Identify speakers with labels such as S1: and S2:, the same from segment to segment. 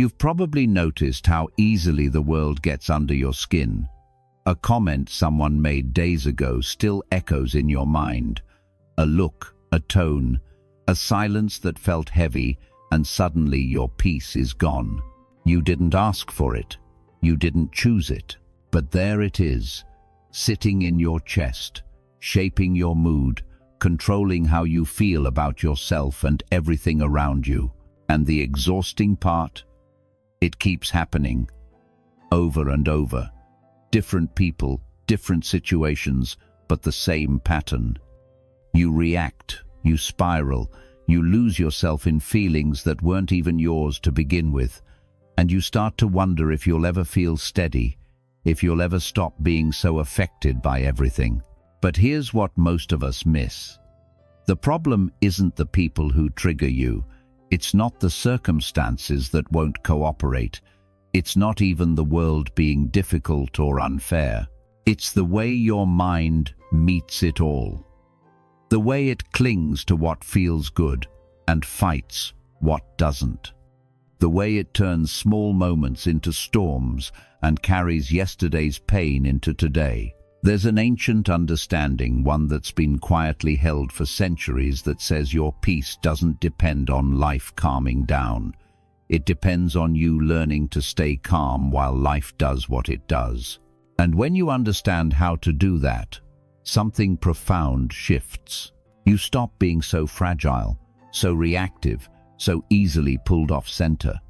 S1: You've probably noticed how easily the world gets under your skin. A comment someone made days ago still echoes in your mind. A look, a tone, a silence that felt heavy, and suddenly your peace is gone. You didn't ask for it. You didn't choose it. But there it is, sitting in your chest, shaping your mood, controlling how you feel about yourself and everything around you. And the exhausting part? It keeps happening, over and over. Different people, different situations, but the same pattern. You react, you spiral, you lose yourself in feelings that weren't even yours to begin with, and you start to wonder if you'll ever feel steady, if you'll ever stop being so affected by everything. But here's what most of us miss. The problem isn't the people who trigger you. It's not the circumstances that won't cooperate. It's not even the world being difficult or unfair. It's the way your mind meets it all. The way it clings to what feels good and fights what doesn't. The way it turns small moments into storms and carries yesterday's pain into today. There's an ancient understanding, one that's been quietly held for centuries, that says your peace doesn't depend on life calming down. It depends on you learning to stay calm while life does what it does. And when you understand how to do that, something profound shifts. You stop being so fragile, so reactive, so easily pulled off center.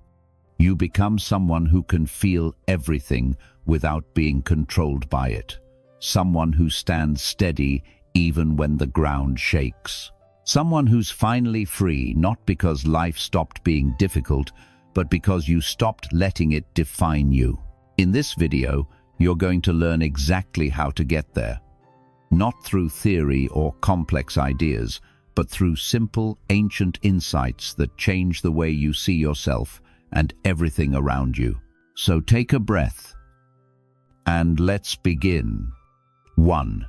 S1: You become someone who can feel everything without being controlled by it. Someone who stands steady even when the ground shakes. Someone who's finally free, not because life stopped being difficult, but because you stopped letting it define you. In this video, you're going to learn exactly how to get there. Not through theory or complex ideas, but through simple, ancient insights that change the way you see yourself and everything around you. So take a breath, and let's begin. 1.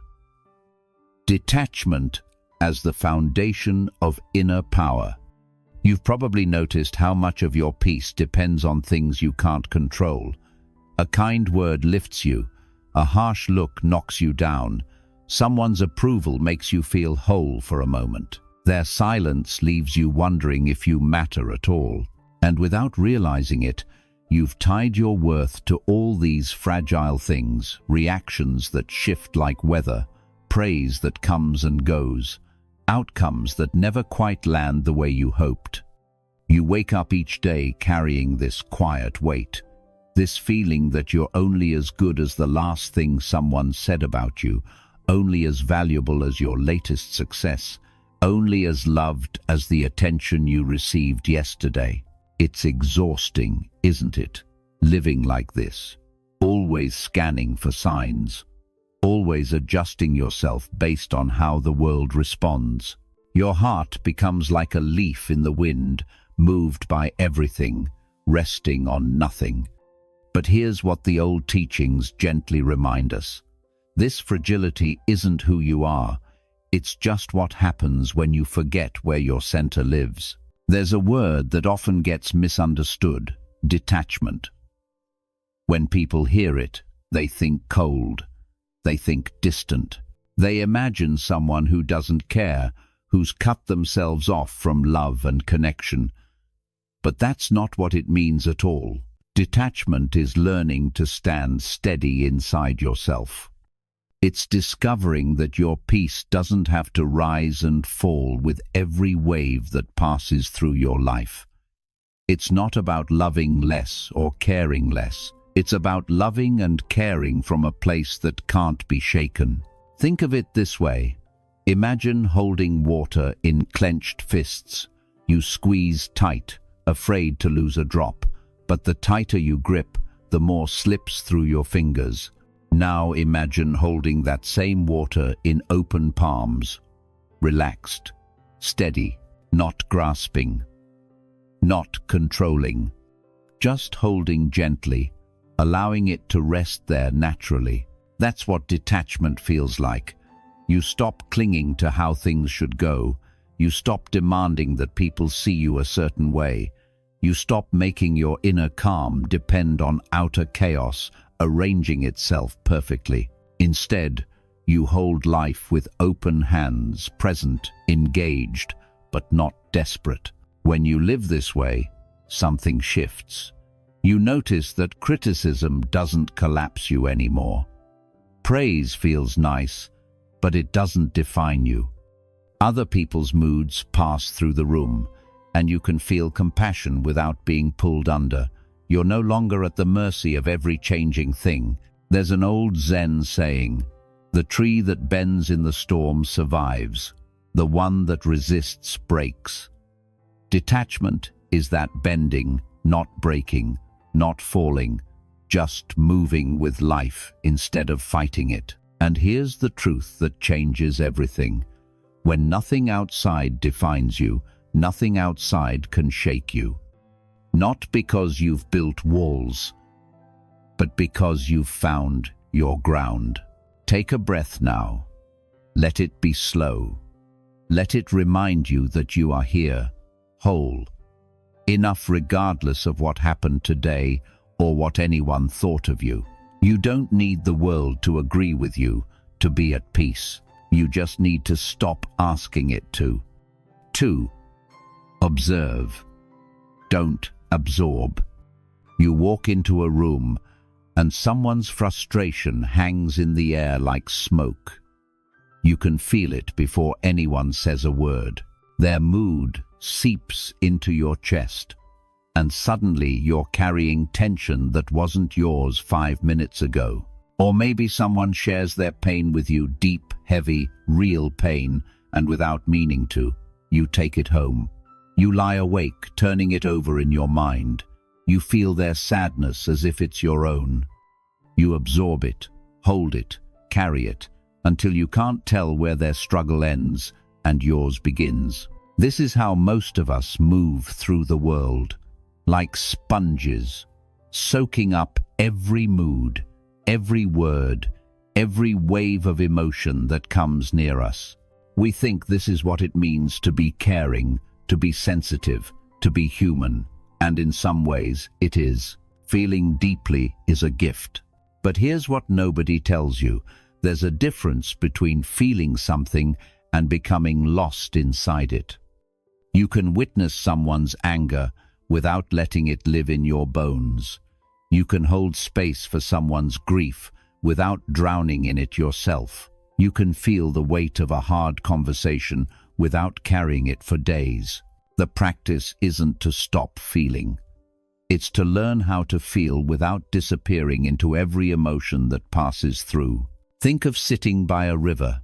S1: Detachment as the foundation of inner power. You've probably noticed how much of your peace depends on things you can't control. A kind word lifts you, a harsh look knocks you down, someone's approval makes you feel whole for a moment. Their silence leaves you wondering if you matter at all. And without realizing it, you've tied your worth to all these fragile things, reactions that shift like weather, praise that comes and goes, outcomes that never quite land the way you hoped. You wake up each day carrying this quiet weight, this feeling that you're only as good as the last thing someone said about you, only as valuable as your latest success, only as loved as the attention you received yesterday. It's exhausting, isn't it? Living like this, always scanning for signs, always adjusting yourself based on how the world responds. Your heart becomes like a leaf in the wind, moved by everything, resting on nothing. But here's what the old teachings gently remind us. This fragility isn't who you are. It's just what happens when you forget where your center lives. There's a word that often gets misunderstood: detachment. When people hear it, they think cold. They think distant. They imagine someone who doesn't care, who's cut themselves off from love and connection. But that's not what it means at all. Detachment is learning to stand steady inside yourself. It's discovering that your peace doesn't have to rise and fall with every wave that passes through your life. It's not about loving less or caring less. It's about loving and caring from a place that can't be shaken. Think of it this way. Imagine holding water in clenched fists. You squeeze tight, afraid to lose a drop, but the tighter you grip, the more slips through your fingers. Now imagine holding that same water in open palms, relaxed, steady, not grasping, not controlling, just holding gently, allowing it to rest there naturally. That's what detachment feels like. You stop clinging to how things should go. You stop demanding that people see you a certain way. You stop making your inner calm depend on outer chaos arranging itself perfectly. Instead, you hold life with open hands, present, engaged, but not desperate. When you live this way, something shifts. You notice that criticism doesn't collapse you anymore. Praise feels nice, but it doesn't define you. Other people's moods pass through the room, and you can feel compassion without being pulled under. You're no longer at the mercy of every changing thing. There's an old Zen saying, "The tree that bends in the storm survives. The one that resists breaks." Detachment is that bending, not breaking, not falling, just moving with life instead of fighting it. And here's the truth that changes everything. When nothing outside defines you, nothing outside can shake you. Not because you've built walls, but because you've found your ground. Take a breath now. Let it be slow. Let it remind you that you are here, whole, enough regardless of what happened today or what anyone thought of you. You don't need the world to agree with you to be at peace. You just need to stop asking it to. 2. Observe. Don't absorb. You walk into a room and someone's frustration hangs in the air like smoke. You can feel it before anyone says a word. Their mood seeps into your chest, and suddenly you're carrying tension that wasn't yours 5 minutes ago. Or maybe someone shares their pain with you, deep, heavy, real pain, and without meaning to, you take it home. You lie awake, turning it over in your mind. You feel their sadness as if it's your own. You absorb it, hold it, carry it, until you can't tell where their struggle ends and yours begins. This is how most of us move through the world, like sponges, soaking up every mood, every word, every wave of emotion that comes near us. We think this is what it means to be caring, to be sensitive, to be human, and in some ways it is. Feeling deeply is a gift. But here's what nobody tells you. There's a difference between feeling something and becoming lost inside it. You can witness someone's anger without letting it live in your bones. You can hold space for someone's grief without drowning in it yourself. You can feel the weight of a hard conversation without carrying it for days. The practice isn't to stop feeling. It's to learn how to feel without disappearing into every emotion that passes through. Think of sitting by a river.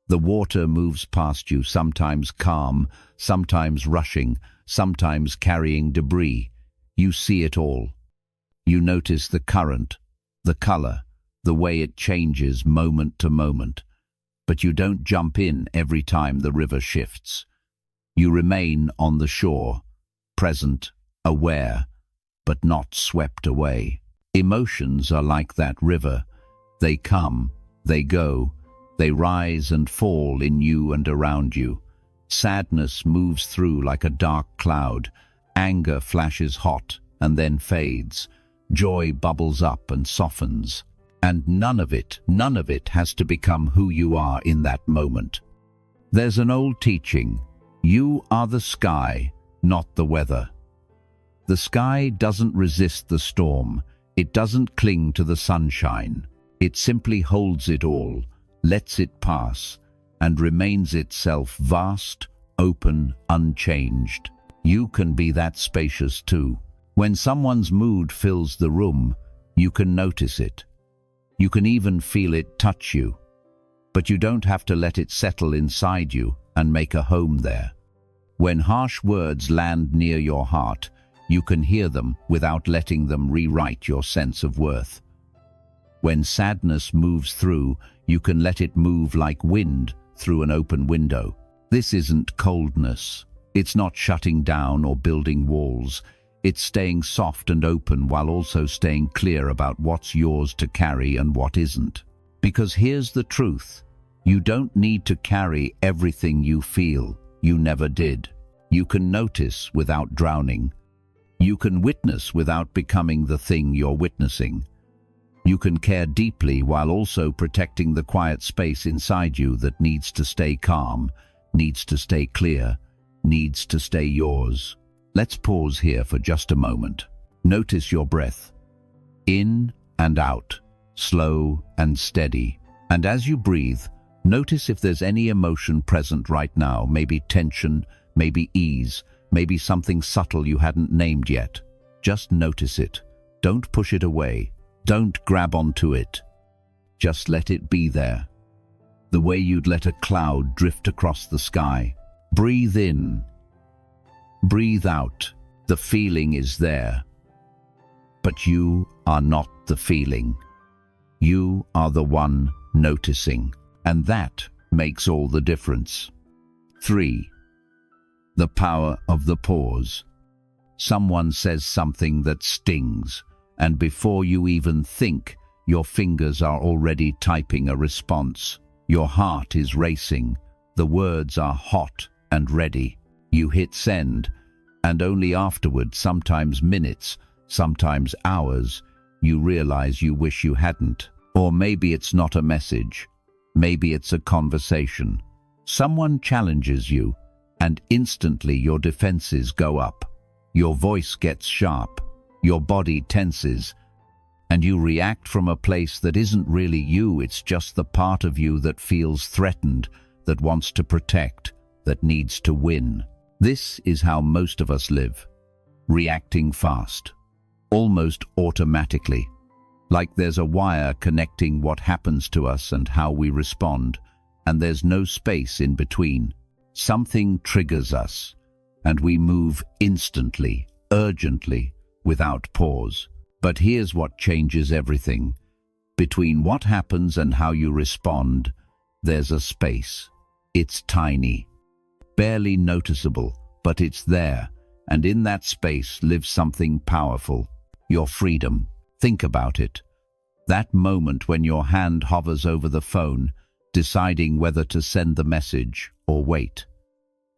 S1: The water moves past you, sometimes calm, sometimes rushing, sometimes carrying debris. You see it all. You notice the current, the color, the way it changes moment to moment. But you don't jump in every time the river shifts. You remain on the shore, present, aware, but not swept away. Emotions are like that river. They come, they go, they rise and fall in you and around you. Sadness moves through like a dark cloud. Anger flashes hot and then fades. Joy bubbles up and softens. And none of it has to become who you are in that moment. There's an old teaching: you are the sky, not the weather. The sky doesn't resist the storm. It doesn't cling to the sunshine. It simply holds it all, lets it pass, and remains itself vast, open, unchanged. You can be that spacious too. When someone's mood fills the room, you can notice it. You can even feel it touch you. But you don't have to let it settle inside you and make a home there. When harsh words land near your heart, you can hear them without letting them rewrite your sense of worth. When sadness moves through, you can let it move like wind through an open window. This isn't coldness. It's not shutting down or building walls. It's staying soft and open while also staying clear about what's yours to carry and what isn't. Because here's the truth. You don't need to carry everything you feel. You never did. You can notice without drowning. You can witness without becoming the thing you're witnessing. You can care deeply while also protecting the quiet space inside you that needs to stay calm, needs to stay clear, needs to stay yours. Let's pause here for just a moment. Notice your breath. In and out, slow and steady. And as you breathe, notice if there's any emotion present right now, maybe tension, maybe ease, maybe something subtle you hadn't named yet. Just notice it. Don't push it away. Don't grab onto it. Just let it be there. The way you'd let a cloud drift across the sky. Breathe in. Breathe out. The feeling is there. But you are not the feeling. You are the one noticing. And that makes all the difference. 3. The power of the pause. Someone says something that stings, and before you even think, your fingers are already typing a response. Your heart is racing. The words are hot and ready. You hit send, and only afterward, sometimes minutes, sometimes hours, you realize you wish you hadn't. Or maybe it's not a message. Maybe it's a conversation. Someone challenges you, and instantly your defenses go up. Your voice gets sharp. Your body tenses, and you react from a place that isn't really you. It's just the part of you that feels threatened, that wants to protect, that needs to win. This is how most of us live, reacting fast, almost automatically, like there's a wire connecting what happens to us and how we respond, and there's no space in between. Something triggers us, and we move instantly, urgently, without pause. But here's what changes everything. Between what happens and how you respond, there's a space. It's tiny, barely noticeable, but it's there, and in that space lives something powerful. Your freedom. Think about it. That moment when your hand hovers over the phone, deciding whether to send the message or wait.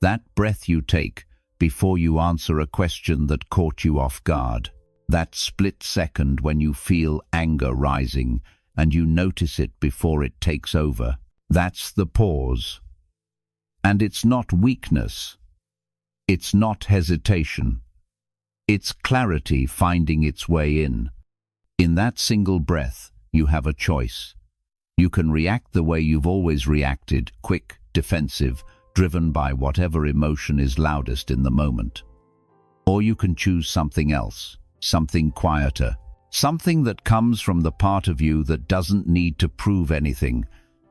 S1: That breath you take before you answer a question that caught you off guard. That split second when you feel anger rising and you notice it before it takes over. That's the pause. And it's not weakness. It's not hesitation. It's clarity finding its way in. In that single breath, you have a choice. You can react the way you've always reacted, quick, defensive, driven by whatever emotion is loudest in the moment. Or you can choose something else, something quieter, something that comes from the part of you that doesn't need to prove anything,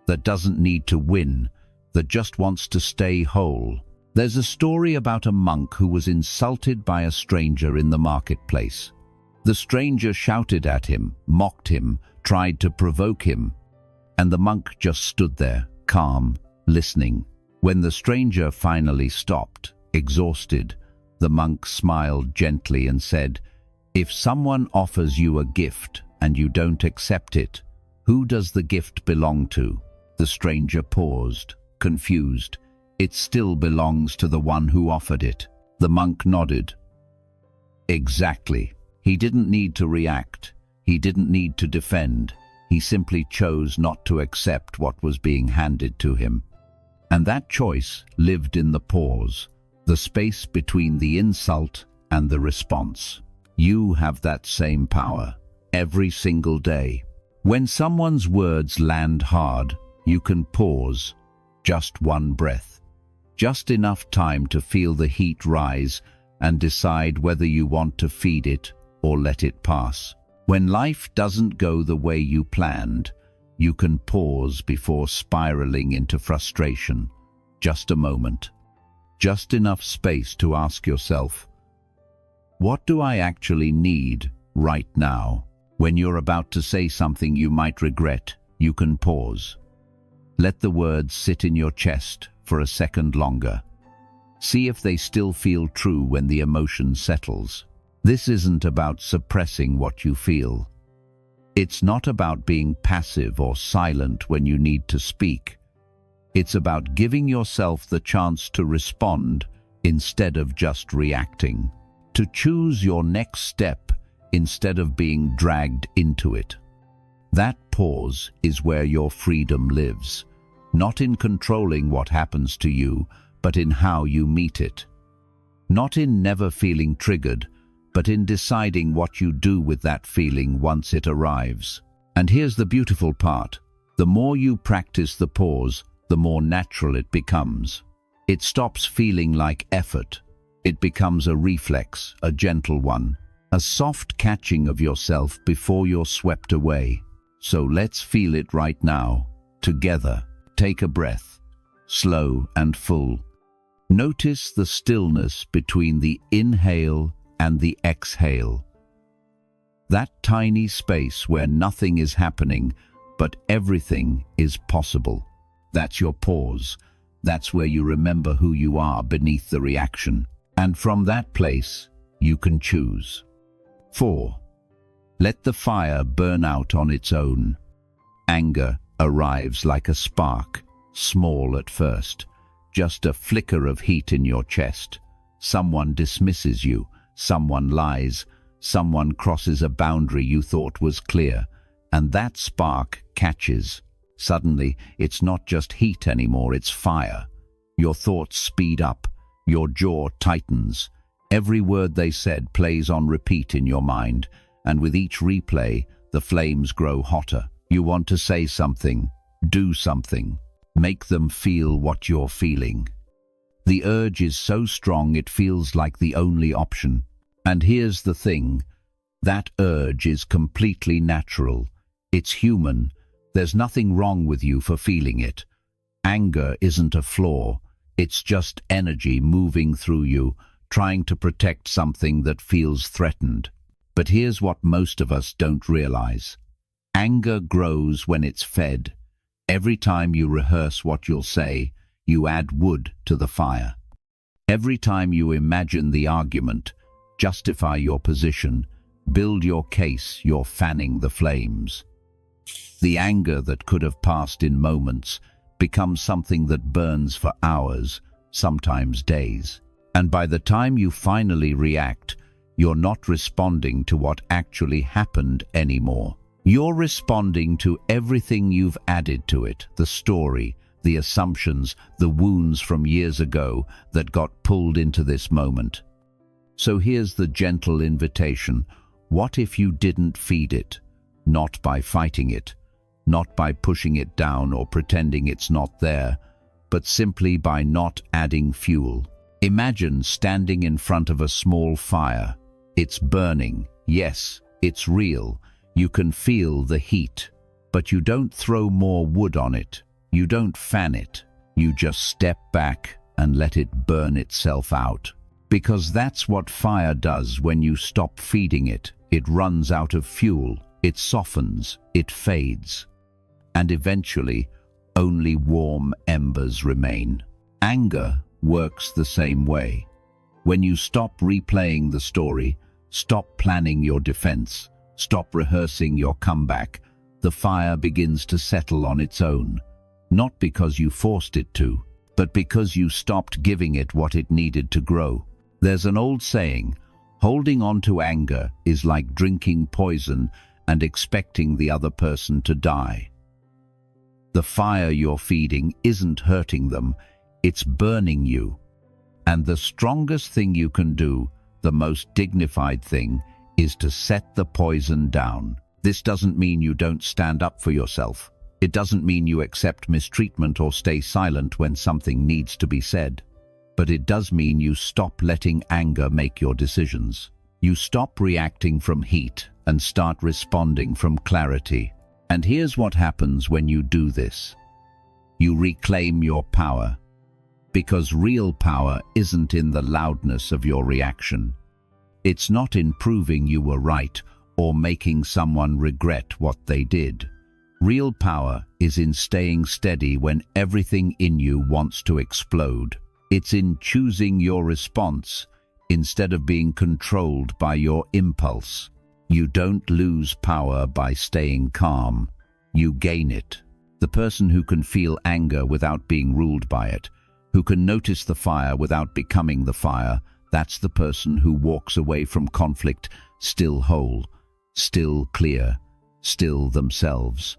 S1: that doesn't need to win, that just wants to stay whole. There's a story about a monk who was insulted by a stranger in the marketplace. The stranger shouted at him, mocked him, tried to provoke him, and the monk just stood there, calm, listening. When the stranger finally stopped, exhausted, the monk smiled gently and said, "If someone offers you a gift and you don't accept it, who does the gift belong to?" The stranger paused, confused. "It still belongs to the one who offered it." The monk nodded. Exactly. He didn't need to react. He didn't need to defend. He simply chose not to accept what was being handed to him. And that choice lived in the pause, the space between the insult and the response. You have that same power every single day. When someone's words land hard, you can pause, just one breath, just enough time to feel the heat rise and decide whether you want to feed it or let it pass. When life doesn't go the way you planned, you can pause before spiraling into frustration. Just a moment, just enough space to ask yourself, what do I actually need right now? When you're about to say something you might regret, you can pause. Let the words sit in your chest for a second longer. See if they still feel true when the emotion settles. This isn't about suppressing what you feel. It's not about being passive or silent when you need to speak. It's about giving yourself the chance to respond instead of just reacting. to choose your next step instead of being dragged into it. That pause is where your freedom lives, not in controlling what happens to you, but in how you meet it. Not in never feeling triggered, but in deciding what you do with that feeling once it arrives. And here's the beautiful part. The more you practice the pause, the more natural it becomes. It stops feeling like effort. It becomes a reflex, a gentle one, a soft catching of yourself before you're swept away. So let's feel it right now, together. Take a breath, slow and full. Notice the stillness between the inhale and the exhale. That tiny space where nothing is happening, but everything is possible. That's your pause. That's where you remember who you are beneath the reaction. And from that place, you can choose. 4. Let the fire burn out on its own. Anger arrives like a spark, small at first, just a flicker of heat in your chest. Someone dismisses you, someone lies, someone crosses a boundary you thought was clear, and that spark catches. Suddenly, it's not just heat anymore, it's fire. Your thoughts speed up, your jaw tightens. Every word they said plays on repeat in your mind, and with each replay, the flames grow hotter. You want to say something, do something, make them feel what you're feeling. The urge is so strong it feels like the only option. And here's the thing, that urge is completely natural. It's human. There's nothing wrong with you for feeling it. Anger isn't a flaw. It's just energy moving through you, trying to protect something that feels threatened. But here's what most of us don't realize. Anger grows when it's fed. Every time you rehearse what you'll say, you add wood to the fire. Every time you imagine the argument, justify your position, build your case, you're fanning the flames. The anger that could have passed in moments becomes something that burns for hours, sometimes days. And by the time you finally react, you're not responding to what actually happened anymore. You're responding to everything you've added to it, the story, the assumptions, the wounds from years ago that got pulled into this moment. So here's the gentle invitation. What if you didn't feed it? Not by fighting it, not by pushing it down or pretending it's not there, but simply by not adding fuel. Imagine standing in front of a small fire. It's burning. Yes, it's real. You can feel the heat, but you don't throw more wood on it. You don't fan it. You just step back and let it burn itself out. Because that's what fire does when you stop feeding it. It runs out of fuel. It softens. It fades. And eventually, only warm embers remain. Anger works the same way. When you stop replaying the story, stop planning your defense, stop rehearsing your comeback, the fire begins to settle on its own. Not because you forced it to, but because you stopped giving it what it needed to grow. There's an old saying, holding on to anger is like drinking poison and expecting the other person to die. The fire you're feeding isn't hurting them, it's burning you. And the strongest thing you can do, the most dignified thing, is to set the poison down. This doesn't mean you don't stand up for yourself. It doesn't mean you accept mistreatment or stay silent when something needs to be said. But it does mean you stop letting anger make your decisions. You stop reacting from heat and start responding from clarity. And here's what happens when you do this. You reclaim your power. Because real power isn't in the loudness of your reaction. It's not in proving you were right or making someone regret what they did. Real power is in staying steady when everything in you wants to explode. It's in choosing your response instead of being controlled by your impulse. You don't lose power by staying calm. You gain it. The person who can feel anger without being ruled by it, who can notice the fire without becoming the fire, That's the person who walks away from conflict still whole, still clear, still themselves.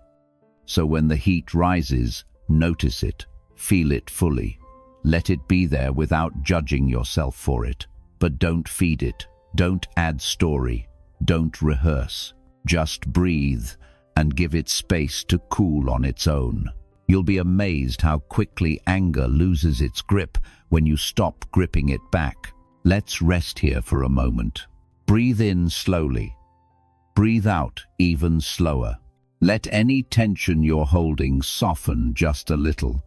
S1: So when the heat rises, notice it, feel it fully. Let it be there without judging yourself for it. But don't feed it, don't add story, don't rehearse. Just breathe and give it space to cool on its own. You'll be amazed how quickly anger loses its grip when you stop gripping it back. Let's rest here for a moment. Breathe in slowly. Breathe out even slower. Let any tension you're holding soften just a little.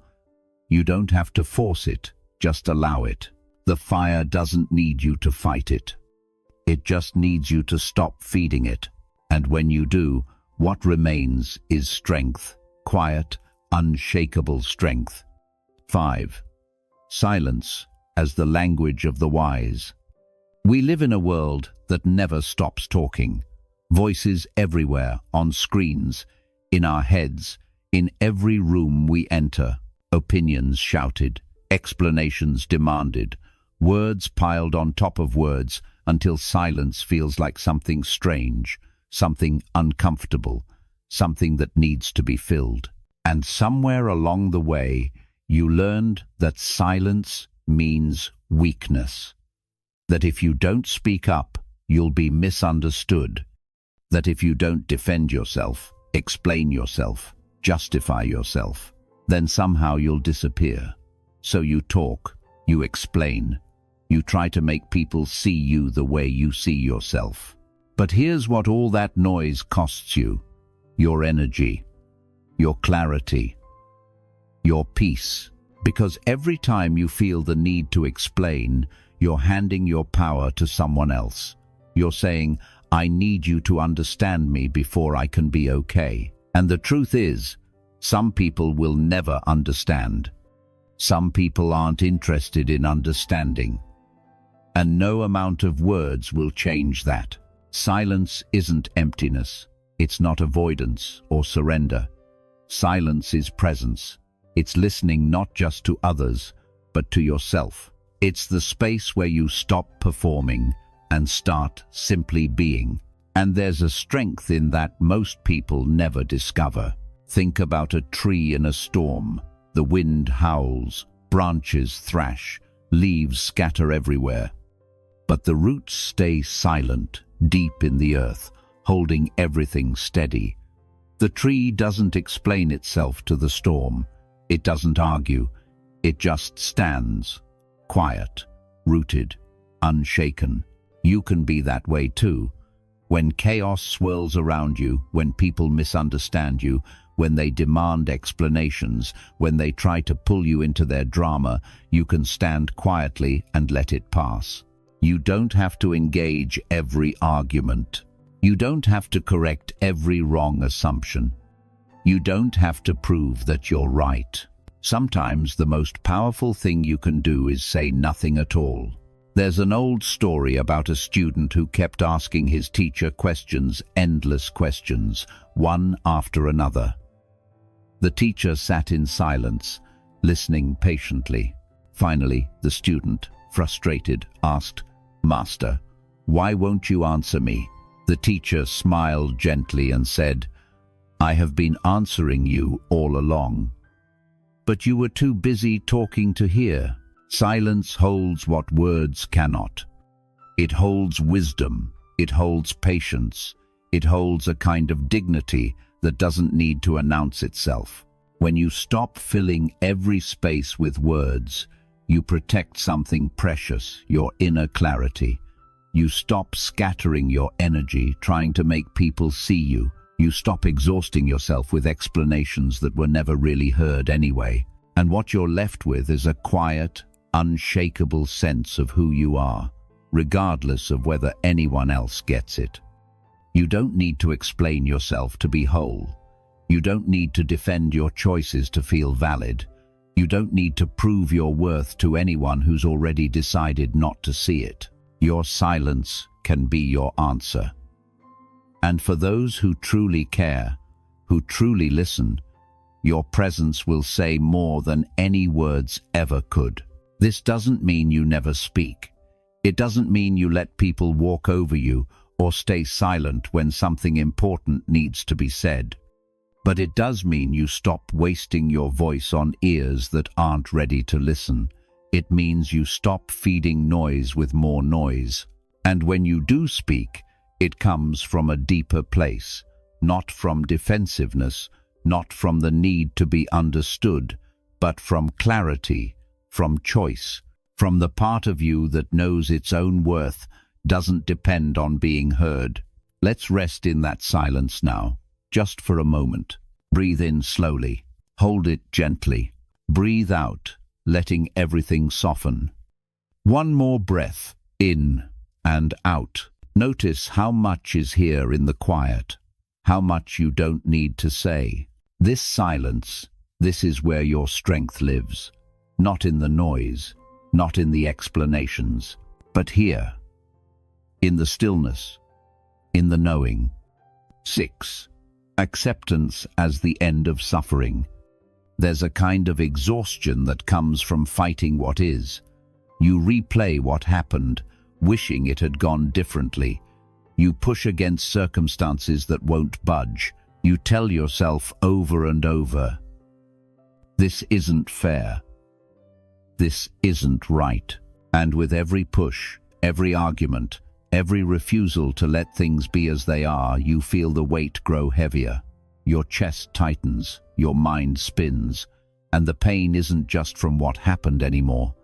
S1: You don't have to force it, just allow it. The fire doesn't need you to fight it. It just needs you to stop feeding it. And when you do, what remains is strength, quiet, unshakable strength. 5. Silence as the language of the wise. We live in a world that never stops talking. Voices everywhere, on screens, in our heads, in every room we enter. Opinions shouted, explanations demanded, words piled on top of words until silence feels like something strange, something uncomfortable, something that needs to be filled. And somewhere along the way, you learned that silence means weakness. That if you don't speak up, you'll be misunderstood. That if you don't defend yourself, explain yourself, justify yourself, then somehow you'll disappear. So you talk, you explain, you try to make people see you the way you see yourself. But here's what all that noise costs you: your energy, your clarity, your peace. Because every time you feel the need to explain, you're handing your power to someone else. You're saying, I need you to understand me before I can be okay. And the truth is, some people will never understand. Some people aren't interested in understanding. And no amount of words will change that. Silence isn't emptiness. It's not avoidance or surrender. Silence is presence. It's listening not just to others, but to yourself. It's the space where you stop performing and start simply being. And there's a strength in that most people never discover. Think about a tree in a storm. The wind howls, branches thrash, leaves scatter everywhere. But the roots stay silent, deep in the earth, holding everything steady. The tree doesn't explain itself to the storm. It doesn't argue. It just stands, quiet, rooted, unshaken. You can be that way too. When chaos swirls around you, when people misunderstand you, when they demand explanations, when they try to pull you into their drama, you can stand quietly and let it pass. You don't have to engage every argument. You don't have to correct every wrong assumption. You don't have to prove that you're right. Sometimes the most powerful thing you can do is say nothing at all. There's an old story about a student who kept asking his teacher questions, endless questions, one after another. The teacher sat in silence, listening patiently. Finally, the student, frustrated, asked, "Master, why won't you answer me?" The teacher smiled gently and said, "I have been answering you all along. But you were too busy talking to hear." Silence holds what words cannot. It holds wisdom, it holds patience, it holds a kind of dignity that doesn't need to announce itself. When you stop filling every space with words, you protect something precious, your inner clarity. You stop scattering your energy, trying to make people see you. You stop exhausting yourself with explanations that were never really heard anyway. And what you're left with is a quiet, unshakable sense of who you are, regardless of whether anyone else gets it. You don't need to explain yourself to be whole. You don't need to defend your choices to feel valid. You don't need to prove your worth to anyone who's already decided not to see it. Your silence can be your answer. And for those who truly care, who truly listen, your presence will say more than any words ever could. This doesn't mean you never speak. It doesn't mean you let people walk over you or stay silent when something important needs to be said. But it does mean you stop wasting your voice on ears that aren't ready to listen. It means you stop feeding noise with more noise. And when you do speak, it comes from a deeper place, not from defensiveness, not from the need to be understood, but from clarity, from choice, from the part of you that knows its own worth doesn't depend on being heard. Let's rest in that silence now, just for a moment. Breathe in slowly, hold it gently. Breathe out, letting everything soften. One more breath, in and out. Notice how much is here in the quiet, how much you don't need to say. This silence, this is where your strength lives. Not in the noise, not in the explanations, but here, in the stillness, in the knowing. 6. Acceptance as the end of suffering. There's a kind of exhaustion that comes from fighting what is. You replay what happened, wishing it had gone differently. You push against circumstances that won't budge. You tell yourself over and over, this isn't fair. This isn't right. And with every push, every argument, every refusal to let things be as they are, you feel the weight grow heavier. Your chest tightens, your mind spins, and the pain isn't just from what happened anymore.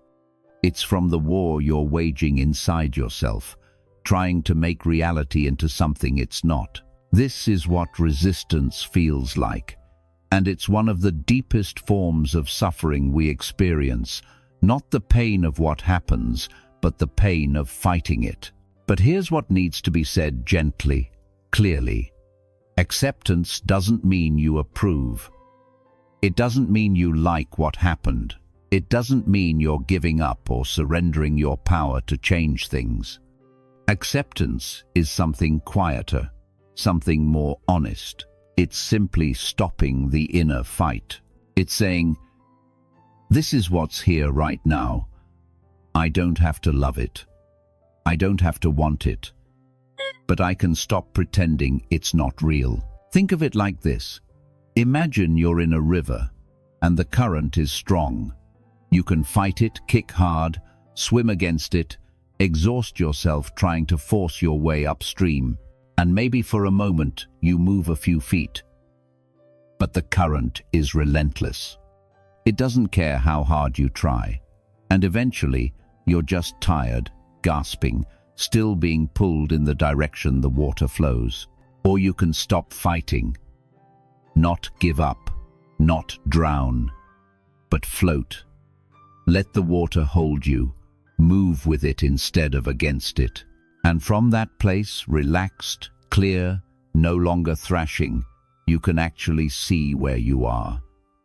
S1: It's from the war you're waging inside yourself, trying to make reality into something it's not. This is what resistance feels like, and it's one of the deepest forms of suffering we experience, not the pain of what happens, but the pain of fighting it. But here's what needs to be said gently, clearly. Acceptance doesn't mean you approve. It doesn't mean you like what happened. It doesn't mean you're giving up or surrendering your power to change things. Acceptance is something quieter, something more honest. It's simply stopping the inner fight. It's saying, this is what's here right now. I don't have to love it. I don't have to want it. But I can stop pretending it's not real. Think of it like this. Imagine you're in a river and the current is strong. You can fight it, kick hard, swim against it, exhaust yourself trying to force your way upstream, and maybe for a moment you move a few feet. But the current is relentless. It doesn't care how hard you try, and eventually you're just tired, gasping, still being pulled in the direction the water flows. Or you can stop fighting, not give up, not drown, but float. Let the water hold you, move with it instead of against it. And from that place, relaxed, clear, no longer thrashing, you can actually see where you are.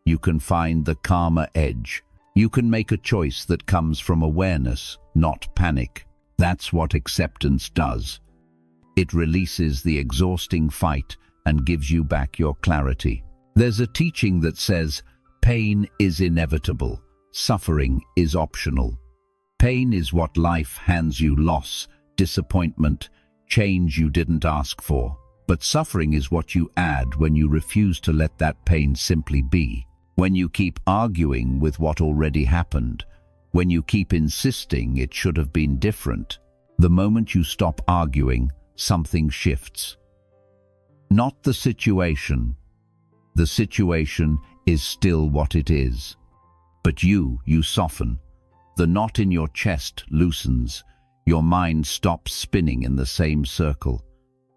S1: You can find the calmer edge. You can make a choice that comes from awareness, not panic. That's what acceptance does. It releases the exhausting fight and gives you back your clarity. There's a teaching that says, pain is inevitable, suffering is optional. Pain is what life hands you: loss, disappointment, change you didn't ask for. But suffering is what you add when you refuse to let that pain simply be. When you keep arguing with what already happened, when you keep insisting it should have been different, the moment you stop arguing, something shifts. Not the situation. The situation is still what it is. But you soften. The knot in your chest loosens. Your mind stops spinning in the same circle.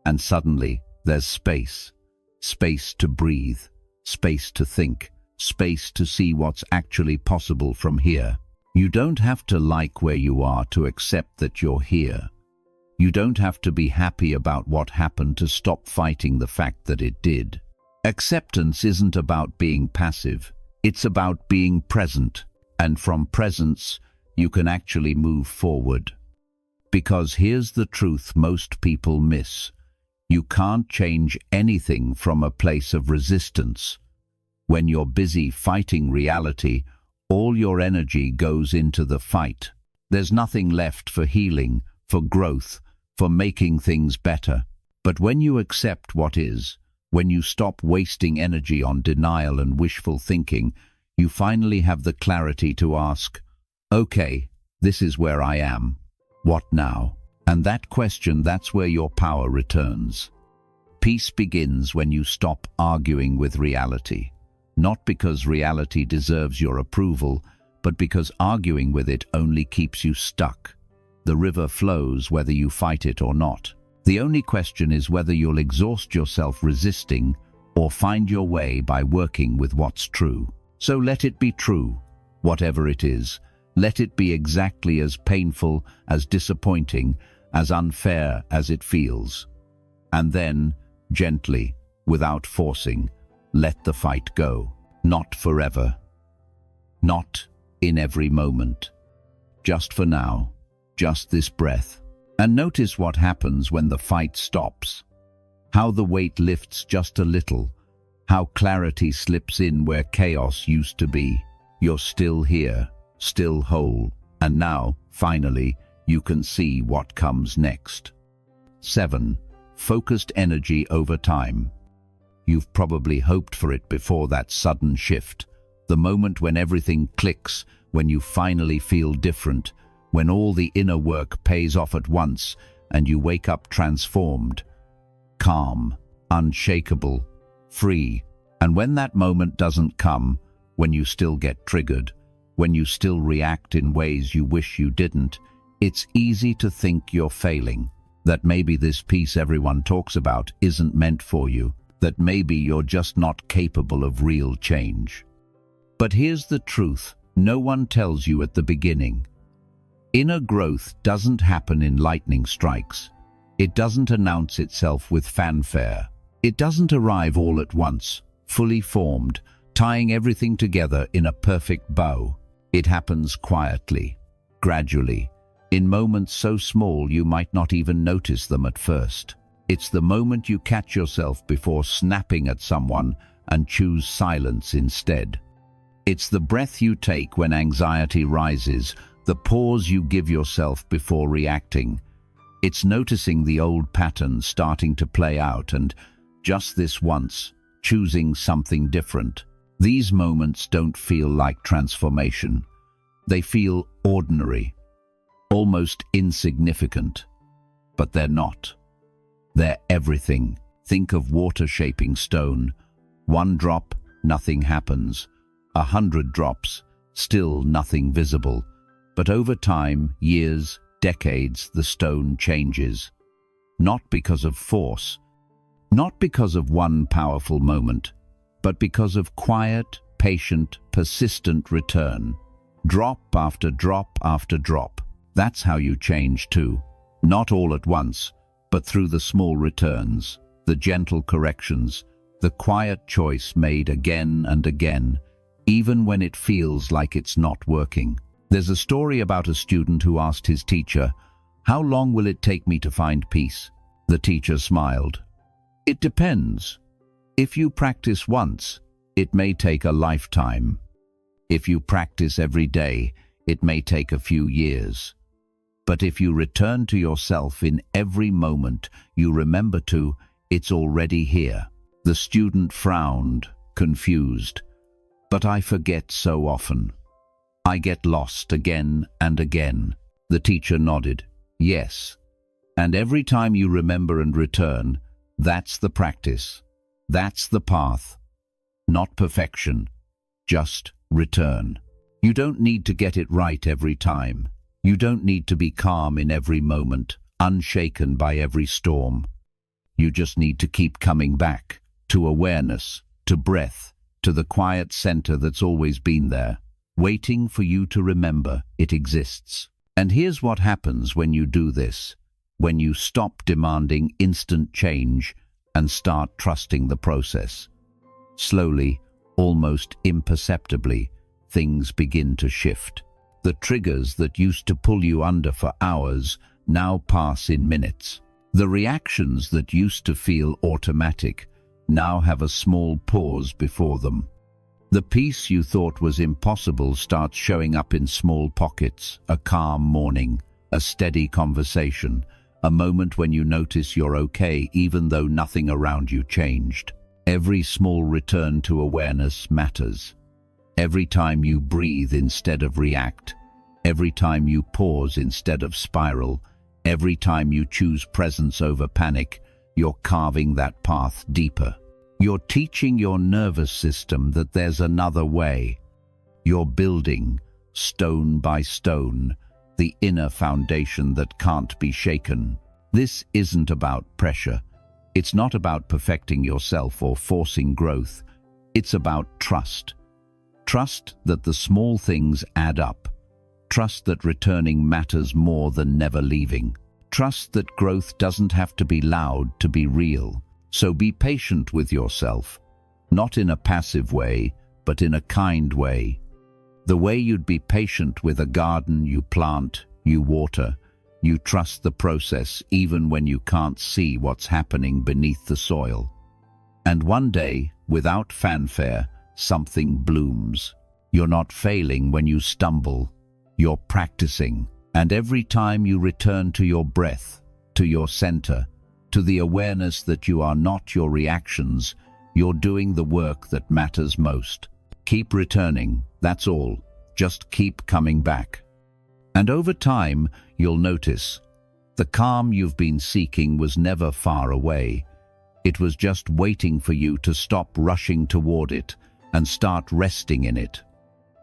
S1: And suddenly, there's space. Space to breathe. Space to think. Space to see what's actually possible from here. You don't have to like where you are to accept that you're here. You don't have to be happy about what happened to stop fighting the fact that it did. Acceptance isn't about being passive. It's about being present. And from presence, you can actually move forward. Because here's the truth most people miss. You can't change anything from a place of resistance. When you're busy fighting reality, all your energy goes into the fight. There's nothing left for healing, for growth, for making things better. But when you accept what is, when you stop wasting energy on denial and wishful thinking, you finally have the clarity to ask, okay, this is where I am. What now? And that question, that's where your power returns. Peace begins when you stop arguing with reality. Not because reality deserves your approval, but because arguing with it only keeps you stuck. The river flows whether you fight it or not. The only question is whether you'll exhaust yourself resisting or find your way by working with what's true. So let it be true, whatever it is. Let it be exactly as painful, as disappointing, as unfair as it feels. And then, gently, without forcing, let the fight go. Not forever. Not in every moment. Just for now. Just this breath. And notice what happens when the fight stops. How the weight lifts just a little. How clarity slips in where chaos used to be. You're still here, still whole. And now, finally, you can see what comes next. 7. Focused energy over time. You've probably hoped for it before, that sudden shift. The moment when everything clicks, when you finally feel different, when all the inner work pays off at once and you wake up transformed, calm, unshakable, free. And when that moment doesn't come, when you still get triggered, when you still react in ways you wish you didn't, it's easy to think you're failing, that maybe this peace everyone talks about isn't meant for you, that maybe you're just not capable of real change. But here's the truth no one tells you at the beginning. Inner growth doesn't happen in lightning strikes. It doesn't announce itself with fanfare. It doesn't arrive all at once, fully formed, tying everything together in a perfect bow. It happens quietly, gradually, in moments so small you might not even notice them at first. It's the moment you catch yourself before snapping at someone and choose silence instead. It's the breath you take when anxiety rises, the pause you give yourself before reacting. It's noticing the old patterns starting to play out and, just this once, choosing something different. These moments don't feel like transformation. They feel ordinary, almost insignificant. But they're not. They're everything. Think of water shaping stone. One drop, nothing happens. 100 drops, still nothing visible. But over time, years, decades, the stone changes. Not because of force, not because of one powerful moment, but because of quiet, patient, persistent return. Drop after drop after drop. That's how you change too. Not all at once, but through the small returns, the gentle corrections, the quiet choice made again and again, even when it feels like it's not working. There's a story about a student who asked his teacher, "How long will it take me to find peace?" The teacher smiled. "It depends. If you practice once, it may take a lifetime. If you practice every day, it may take a few years. But if you return to yourself in every moment you remember to, it's already here." The student frowned, confused. "But I forget so often. I get lost again and again." The teacher nodded. "Yes. And every time you remember and return, that's the practice. That's the path. Not perfection, just return. You don't need to get it right every time. You don't need to be calm in every moment, unshaken by every storm. You just need to keep coming back, to awareness, to breath, to the quiet center that's always been there, waiting for you to remember it exists. And here's what happens when you do this, when you stop demanding instant change and start trusting the process. Slowly, almost imperceptibly, things begin to shift. The triggers that used to pull you under for hours now pass in minutes. The reactions that used to feel automatic now have a small pause before them. The peace you thought was impossible starts showing up in small pockets: a calm morning, a steady conversation, a moment when you notice you're okay even though nothing around you changed. Every small return to awareness matters. Every time you breathe instead of react, every time you pause instead of spiral, every time you choose presence over panic, you're carving that path deeper. You're teaching your nervous system that there's another way. You're building, stone by stone, the inner foundation that can't be shaken. This isn't about pressure. It's not about perfecting yourself or forcing growth. It's about trust. Trust that the small things add up. Trust that returning matters more than never leaving. Trust that growth doesn't have to be loud to be real. So be patient with yourself, not in a passive way, but in a kind way. The way you'd be patient with a garden you plant, you water, you trust the process even when you can't see what's happening beneath the soil. And one day, without fanfare, something blooms. You're not failing when you stumble. You're practicing. And every time you return to your breath, to your center, to the awareness that you are not your reactions, you're doing the work that matters most. Keep returning, that's all. Just keep coming back. And over time, you'll notice the calm you've been seeking was never far away. It was just waiting for you to stop rushing toward it and start resting in it,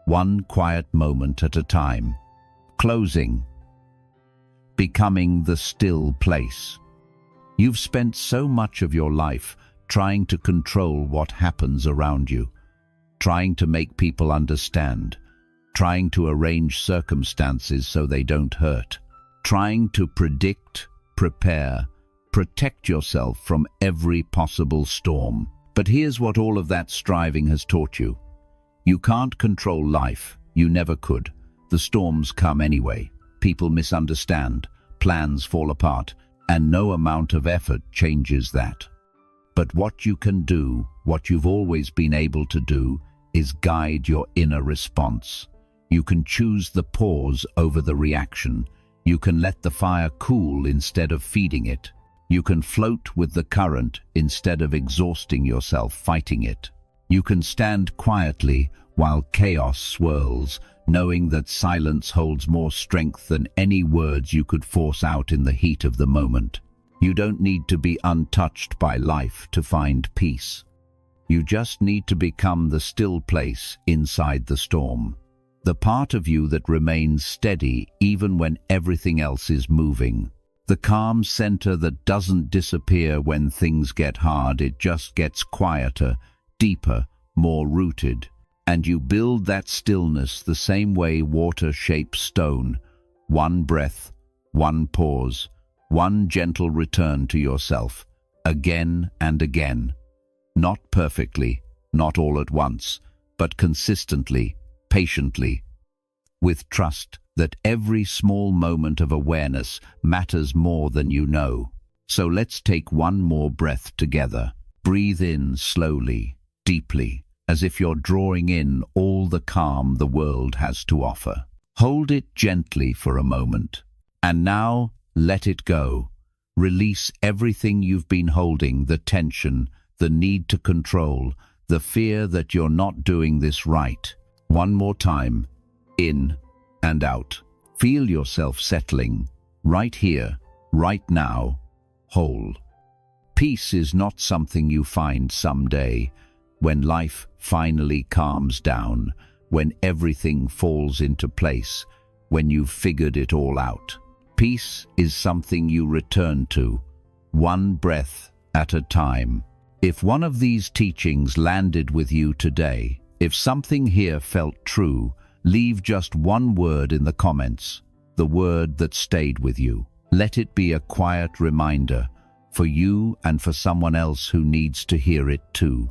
S1: one quiet moment at a time. Closing. Becoming the still place. You've spent so much of your life trying to control what happens around you, trying to make people understand, trying to arrange circumstances so they don't hurt, trying to predict, prepare, protect yourself from every possible storm. But here's what all of that striving has taught you. You can't control life. You never could. The storms come anyway. People misunderstand. Plans fall apart. And no amount of effort changes that. But what you can do, what you've always been able to do, is guide your inner response. You can choose the pause over the reaction. You can let the fire cool instead of feeding it. You can float with the current instead of exhausting yourself fighting it. You can stand quietly while chaos swirls, knowing that silence holds more strength than any words you could force out in the heat of the moment. You don't need to be untouched by life to find peace. You just need to become the still place inside the storm. The part of you that remains steady even when everything else is moving. The calm center that doesn't disappear when things get hard, it just gets quieter, deeper, more rooted. And you build that stillness the same way water shapes stone. One breath, one pause, one gentle return to yourself, again and again. Not perfectly, not all at once, but consistently, patiently, with trust that every small moment of awareness matters more than you know. So let's take one more breath together. Breathe in slowly, deeply, as if you're drawing in all the calm the world has to offer. Hold it gently for a moment. And now, let it go. Release everything you've been holding, the tension, the need to control, the fear that you're not doing this right. One more time, in and out. Feel yourself settling, right here, right now, whole. Peace is not something you find someday, when life finally calms down, when everything falls into place, when you've figured it all out. Peace is something you return to, one breath at a time. If one of these teachings landed with you today, if something here felt true, leave just one word in the comments, the word that stayed with you. Let it be a quiet reminder for you and for someone else who needs to hear it too.